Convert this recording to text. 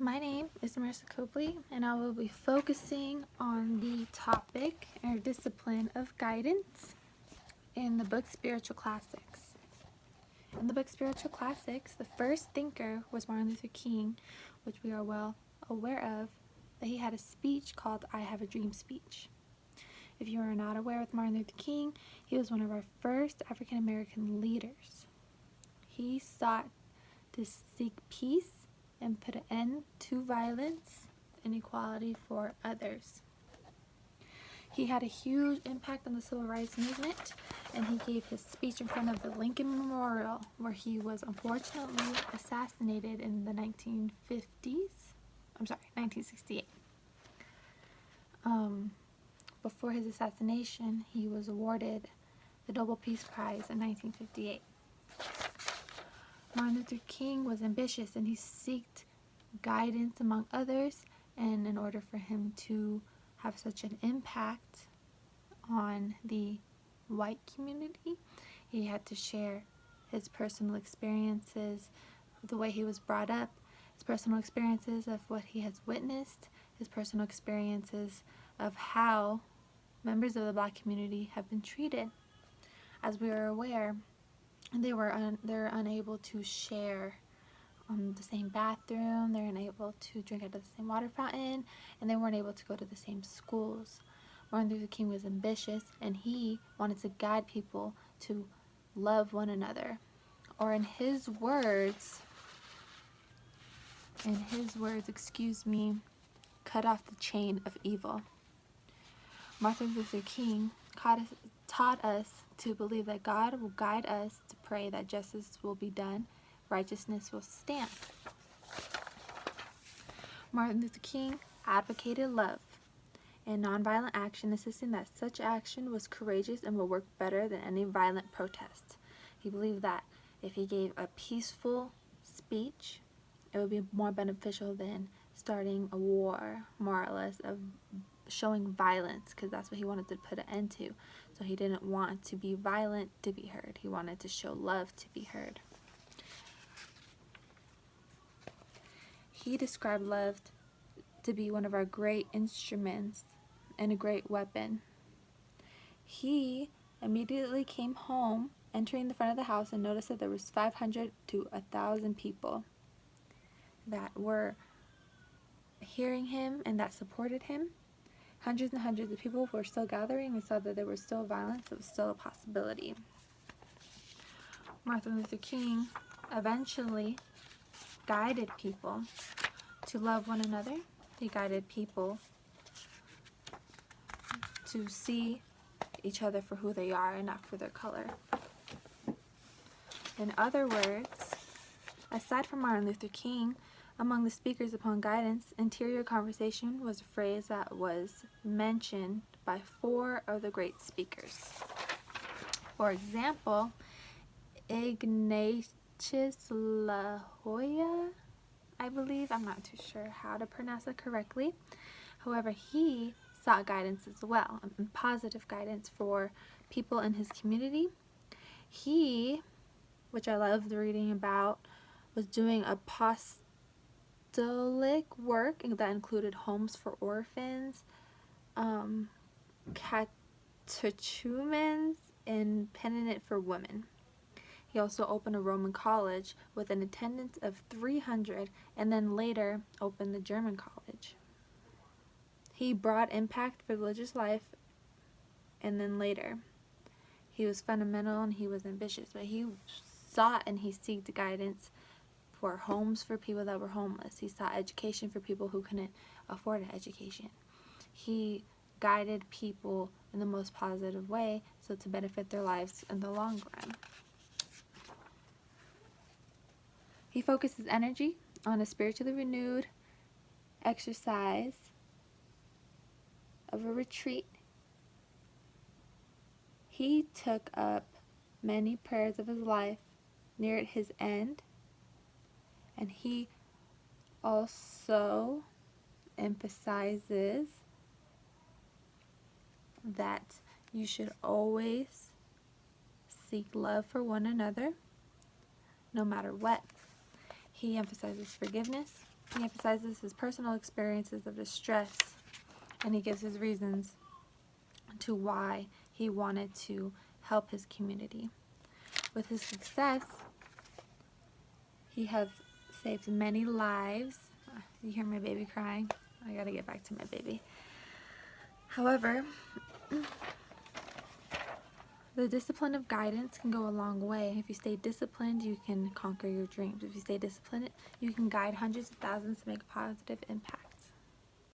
My name is Marissa Copley, and I will be focusing on the topic or discipline of guidance in the book Spiritual Classics. In the book Spiritual Classics, the first thinker was Martin Luther King, which we are well aware of, that he had a speech called I Have a Dream speech. If you are not aware with Martin Luther King, he was one of our first African American leaders. He sought to seek peace and put an end to violence and equality for others. He had a huge impact on the civil rights movement, and he gave his speech in front of the Lincoln Memorial, where he was unfortunately assassinated in the 1968. Before his assassination, he was awarded the Nobel Peace Prize in 1958. Martin Luther King was ambitious, and he sought guidance among others, and in order for him to have such an impact on the white community, he had to share his personal experiences, the way he was brought up, his personal experiences of what he has witnessed, his personal experiences of how members of the Black community have been treated. As we are aware, they're unable to share the same bathroom, they're unable to drink out of the same water fountain, and they weren't able to go to the same schools. Martin Luther King was ambitious, and he wanted to guide people to love one another. Or in his words, cut off the chain of evil. Martin Luther King taught us to believe that God will guide us to pray that justice will be done, righteousness will stand. Martin Luther King advocated love and nonviolent action, insisting that such action was courageous and will work better than any violent protest. He believed that if he gave a peaceful speech, it would be more beneficial than starting a war, more or less, of showing violence, because that's what he wanted to put an end to. So he didn't want to be violent to be heard. He wanted to show love to be heard. He described love to be one of our great instruments and a great weapon. He immediately came home, entering the front of the house, and noticed that there was 500 to 1,000 people that were hearing him and that supported him. Hundreds and hundreds of people were still gathering and saw that there was still violence, it was still a possibility. Martin Luther King eventually guided people to love one another. He guided people to see each other for who they are and not for their color. In other words, aside from Martin Luther King, among the speakers upon guidance, interior conversation was a phrase that was mentioned by 4 of the great speakers. For example, Ignatius Loyola, I believe, I'm not too sure how to pronounce it correctly. However, he sought guidance as well, and positive guidance for people in his community. He, which I loved reading about, was doing apostolic work that included homes for orphans, catechumens, and penitent for women. He also opened a Roman college with an attendance of 300, and then later opened the German college. He brought impact for religious life, and then later he was fundamental and he was ambitious, but he sought and he sought guidance for homes for people that were homeless. He sought education for people who couldn't afford an education. He guided people in the most positive way, so to benefit their lives in the long run. He focused his energy on a spiritually renewed exercise of a retreat. He took up many prayers of his life near his end, and he also emphasizes that you should always seek love for one another, no matter what. He emphasizes forgiveness, He emphasizes his personal experiences of distress, and he gives his reasons to why he wanted to help his community. With his success, he has saved many lives. You hear my baby crying? I gotta get back to my baby. However, the discipline of guidance can go a long way. If you stay disciplined, you can conquer your dreams. If you stay disciplined, you can guide hundreds of thousands to make a positive impact.